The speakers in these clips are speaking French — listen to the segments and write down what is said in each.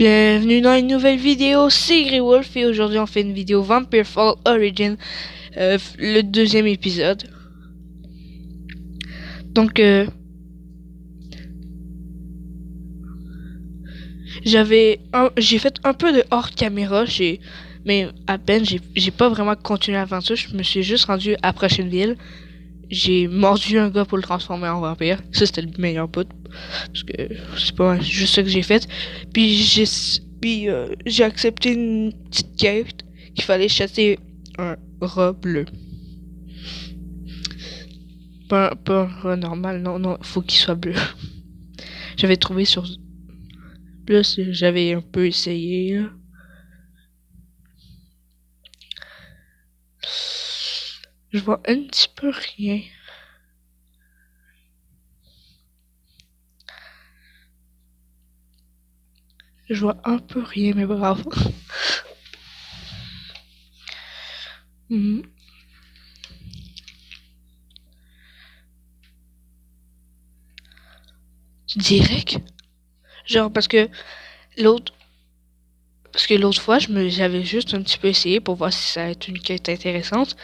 Bienvenue dans une nouvelle vidéo, c'est Greywolf et aujourd'hui on fait une vidéo Vampire Fall Origin, le deuxième épisode. Donc j'ai fait un peu de hors caméra, mais à peine, j'ai pas vraiment continué l'aventure, je me suis juste rendu à Prochaine-Ville. J'ai mordu un gars pour le transformer en vampire, ça c'était le meilleur bout, parce que c'est pas juste ça que j'ai fait. Puis j'ai accepté une petite quête qu'il fallait chasser un rat bleu. Pas un rat normal, non, faut qu'il soit bleu. J'avais trouvé sur plus, j'avais un peu essayé. Là. Je vois un petit peu rien. Je vois un peu rien, mais bravo. Direct. Genre l'autre parce que l'autre fois, j'avais juste un petit peu essayé pour voir si ça allait être une quête intéressante.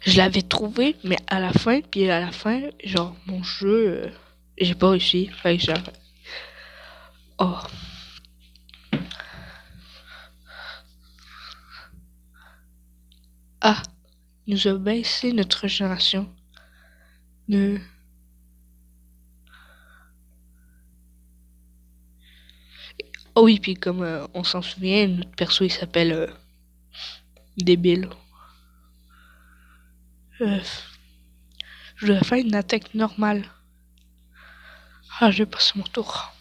Je l'avais trouvé, mais à la fin, genre, mon jeu, j'ai pas réussi. Fait que genre, oh. Ah, nous a baissé notre génération. Ne... Oh oui, puis comme on s'en souvient, notre perso il s'appelle Débile. Euh, je devrais faire une attaque normale. Ah, je vais passer mon tour.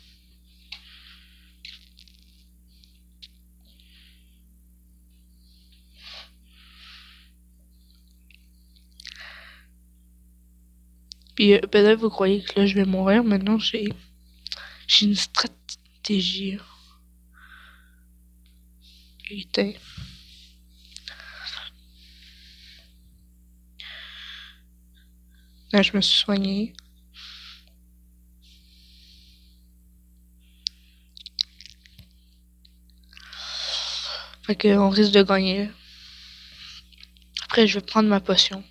Puis peut-être vous croyez que là je vais mourir, maintenant j'ai une stratégie. Putain. Là, je me suis soigné. Fait qu'on risque de gagner. Après, je vais prendre ma potion.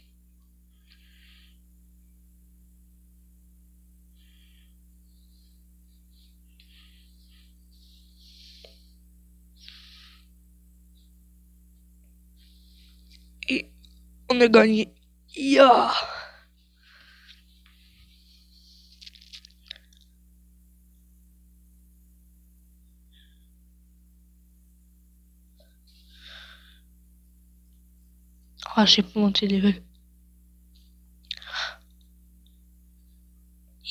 Et on a gagné. Yeah! Ah, j'ai pas monté les level.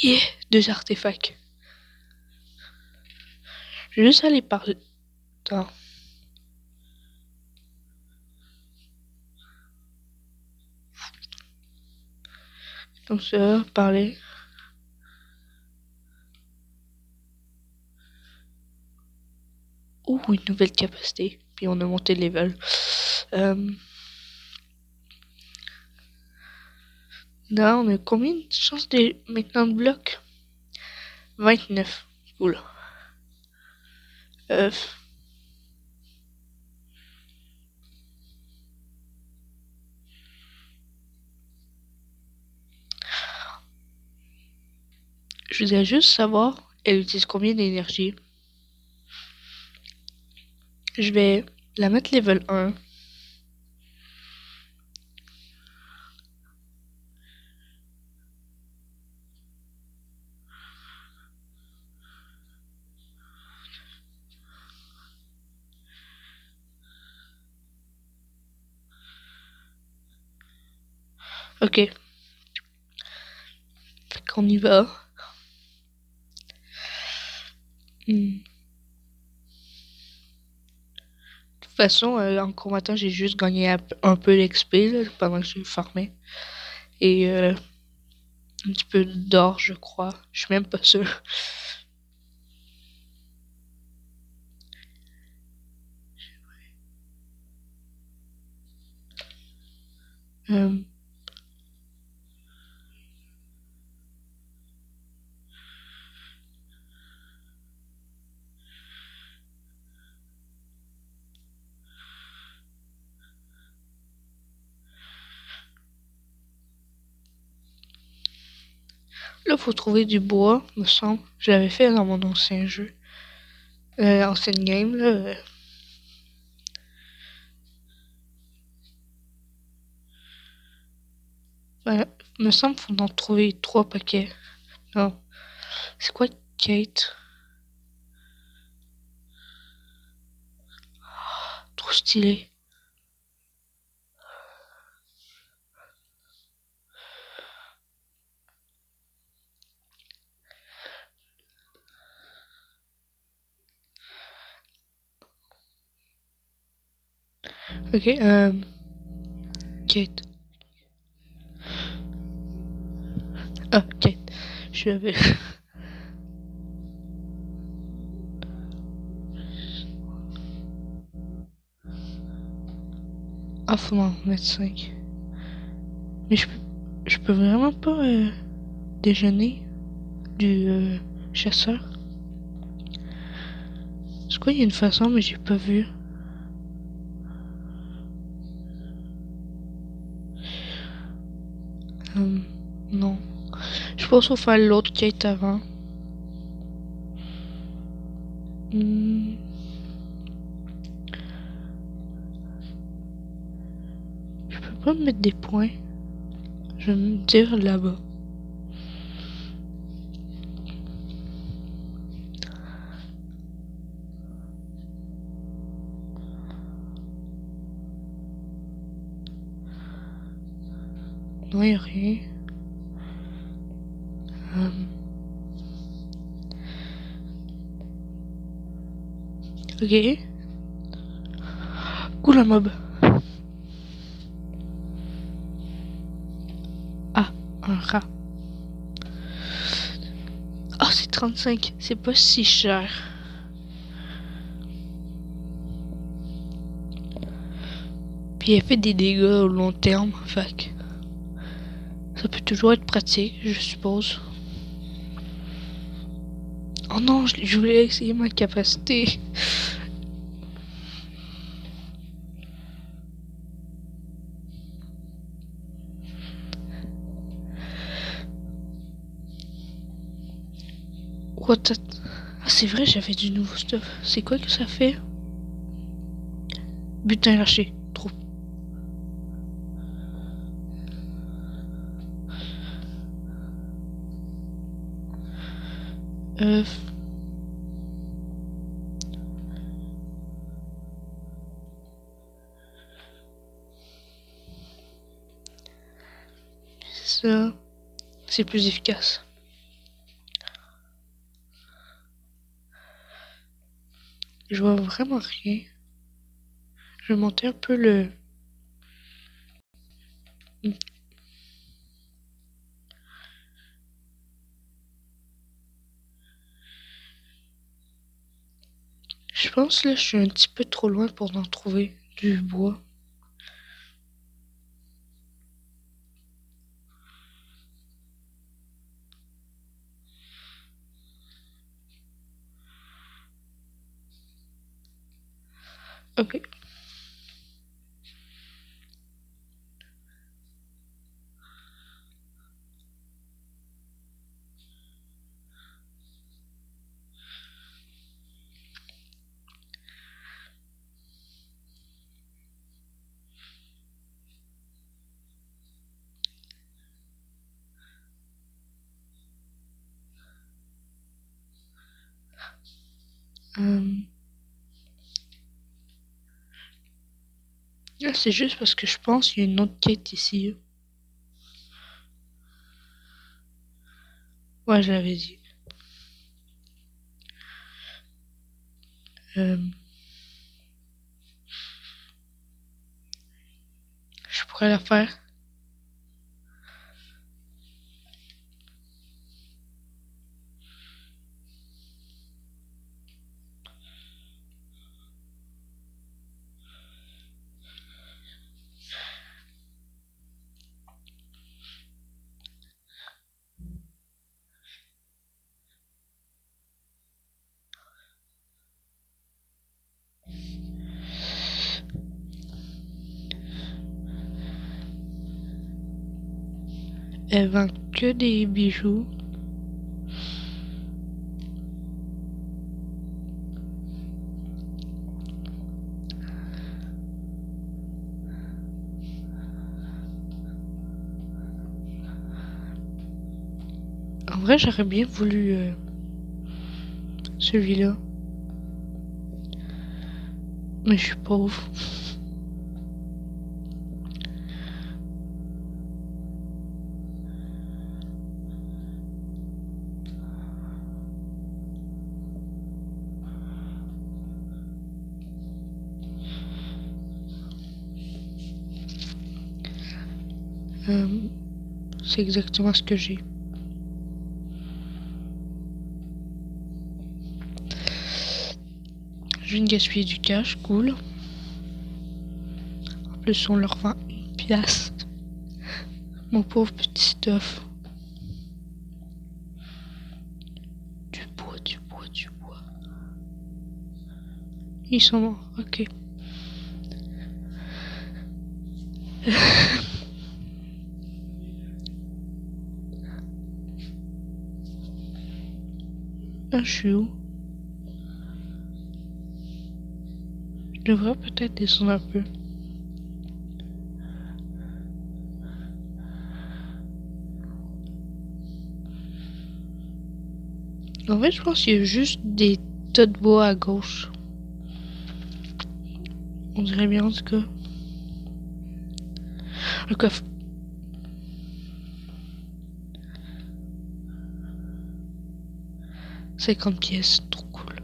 Yeah! 2 artefacts. Je vais juste aller par... Attends. Comme ça, parler. Ouh, une nouvelle capacité. Puis on a monté le level. Là, on a combien de chances de maintenant de bloc? 29. Oula. Euh, je voudrais juste savoir, elle utilise combien d'énergie. Je vais la mettre level 1. Ok. Fait qu'on y va. De toute façon, en combattant, j'ai juste gagné un peu d'XP pendant que je farmais. Et un petit peu d'or, je crois. Je suis même pas sûr. Euh, Là, faut trouver du bois, me semble. Je l'avais fait dans mon ancien jeu. Ancienne game, là. Voilà. Me semble qu'il faut en trouver 3 paquets. Non. C'est quoi Kate? Trop stylé. Ok, Kate. Ah, Kate. Je l'avais. Ah, faut m'en mettre 5. Mais je peux vraiment pas déjeuner du chasseur. C'est quoi, il y a une façon, mais j'ai pas vu. Non. Je pense qu'il faut faire l'autre quête avant. Hmm. Je peux pas me mettre des points. Je vais me dire là-bas. Non, y a rien. Ok. Cool la mob. Ah, un rat. Ah, c'est 35. C'est pas si cher. Puis elle fait des dégâts au long terme. Fait que ça peut toujours être pratique, je suppose. Oh non, je voulais essayer ma capacité. What the... Ah, c'est vrai, j'avais du nouveau stuff. C'est quoi que ça fait? Butin lâché. Trop. Euh... Ça... C'est plus efficace. Je vois vraiment rien. Je vais monter un peu le... Je pense là, je suis un petit peu trop loin pour en trouver du bois. Ok. Là, c'est juste parce que je pense qu'il y a une autre quête ici. Ouais, je l'avais dit. Je pourrais la faire. Elle vend que des bijoux. vrai, j'aurais bien voulu celui-là. Mais je suis pauvre. C'est exactement ce que j'ai. Je viens de gaspiller du cash, cool. En plus, on leur vend une pièce. Mon pauvre petit stuff. Du bois, du bois, du bois. Ils sont morts, ok. Ah, je suis où? Je devrais peut-être descendre un peu. En fait, je pense qu'il y a juste des tas de bois à gauche. On dirait bien en tout cas. Le coffre. « 50 pièces, trop cool.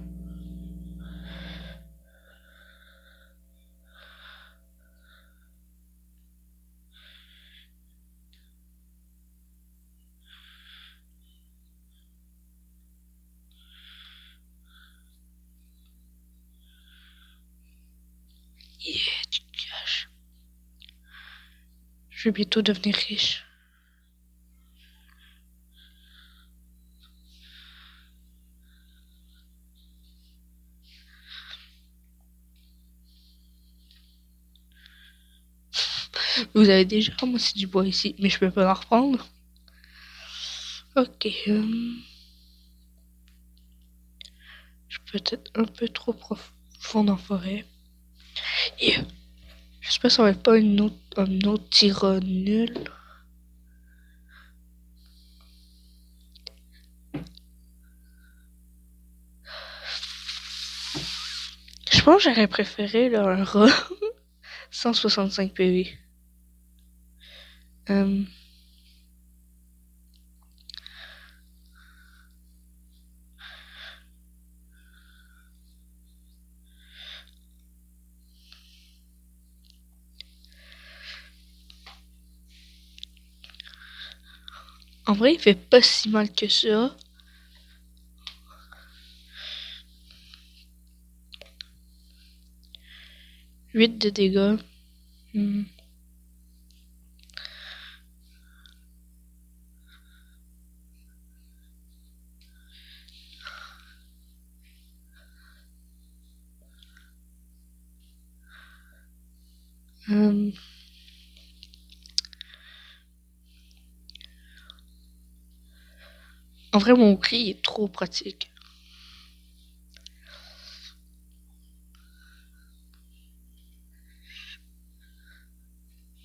Yeah, du cash. Je vais bientôt devenir riche. Vous avez déjà ramassé du bois ici, mais je peux pas en reprendre. Ok. Je suis peut-être un peu trop profond dans la forêt. Yeah. J'espère que ça va être pas un autre tir nul. Je pense que j'aurais préféré là, un rat. 165 PV. En vrai, il fait pas si mal que ça. Huit de dégâts. En vrai, mon cri est trop pratique.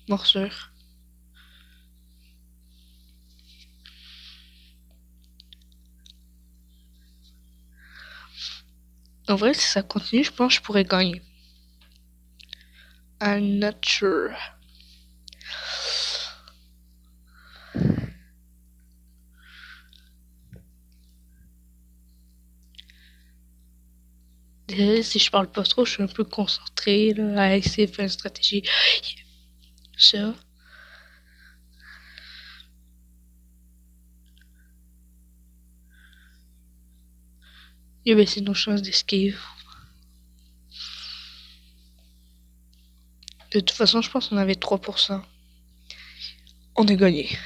Morsure. En vrai, si ça continue, je pense que je pourrais gagner. I'm not sure. Désolé si je parle pas trop, je suis un peu concentré là, à essayer de faire une stratégie. Ça. Il a baissé nos chances d'esquive. De toute façon, je pense qu'on avait 3%. On a gagné.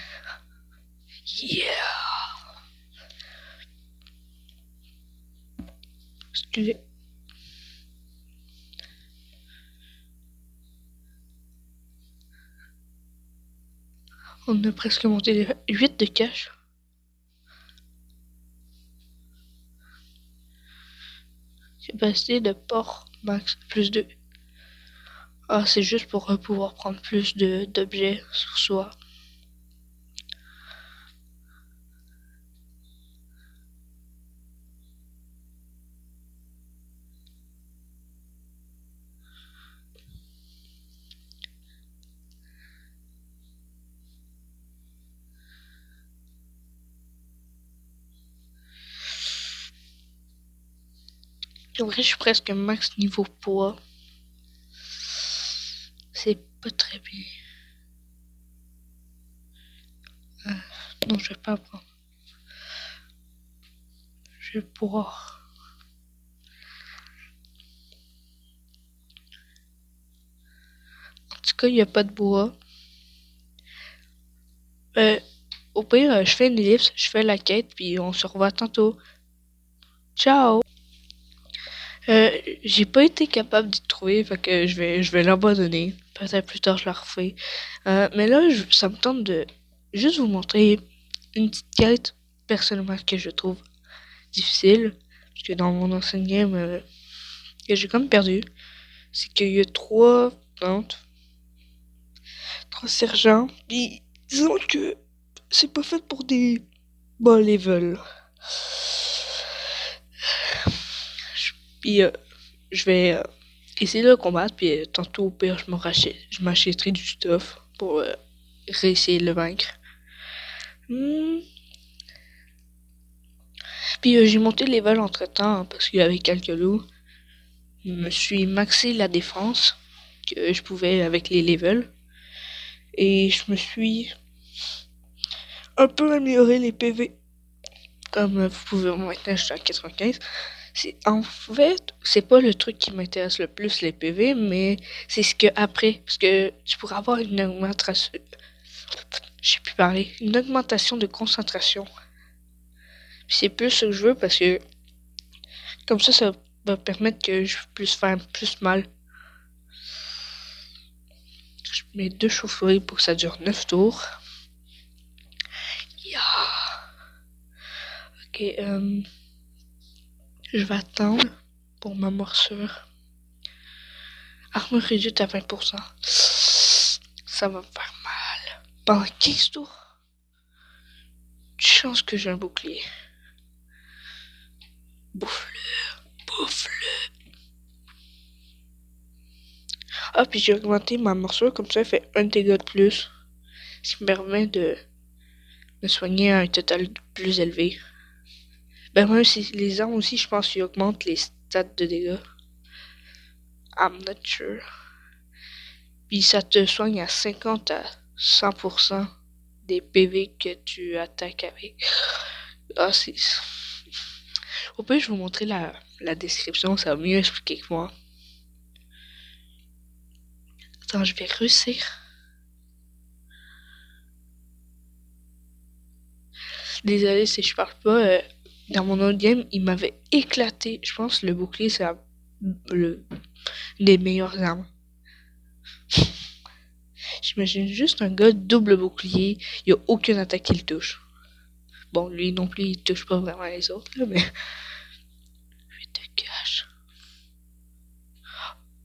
Yeah. Excusez. On a presque monté les 8 de cash. Capacité de port max plus 2. Ah, c'est juste pour pouvoir prendre plus d'objets sur soi. En vrai, je suis presque max niveau poids. C'est pas très bien. Non, je vais pas prendre. Je vais boire. En tout cas, il n'y a pas de bois. Au pire, je fais une ellipse, je fais la quête, puis on se revoit tantôt. Ciao! Euh, j'ai pas été capable d'y trouver, fait que je vais l'abandonner. Peut-être plus tard je la refais. Mais là, ça me tente de juste vous montrer une petite quête, personnellement, que je trouve difficile. Parce que dans mon ancien game, que j'ai comme perdu, c'est qu'il y a plantes, trois sergents, puis disons que c'est pas fait pour des bas level. Puis je vais essayer de le combattre, puis tantôt au pire, je m'achèterai du stuff pour réessayer de le vaincre. Puis j'ai monté le level entre temps, parce qu'il y avait quelques loups. Je me suis maxé la défense que je pouvais avec les levels. Et je me suis un peu amélioré les PV. Comme vous pouvez voir maintenant, je suis à 95. En fait, c'est pas le truc qui m'intéresse le plus, les PV, mais c'est ce que après. Parce que tu pourras avoir une augmentation. Je sais plus parler. Une augmentation de concentration. Puis c'est plus ce que je veux parce que comme ça va permettre que je puisse faire plus mal. Je mets 2 chauves-souris pour que ça dure 9 tours. Yeah. Ok, je vais attendre pour ma morsure. Armure réduite à 20%. Ça va me faire mal. Pendant 15 tours. Chance que j'ai un bouclier. Bouffe-le. Bouffe-le. Ah, puis j'ai augmenté ma morsure, comme ça elle fait un dégât de plus. Ce qui me permet de me soigner à un total plus élevé. Ben même si les armes aussi, je pense qu'ils augmentent les stats de dégâts. I'm not sure. Puis ça te soigne à 50 à 100% des PV que tu attaques avec. Ah, c'est... Au pire, je vais vous montrer la description, ça va mieux expliquer que moi. Attends, je vais réussir. Désolé si je parle pas. Dans mon autre game, il m'avait éclaté. Je pense que le bouclier, c'est une des meilleures armes. J'imagine juste un gars double bouclier, il n'y a aucune attaque qui le touche. Bon, lui non plus, il touche pas vraiment les autres, là, mais... Je te cache.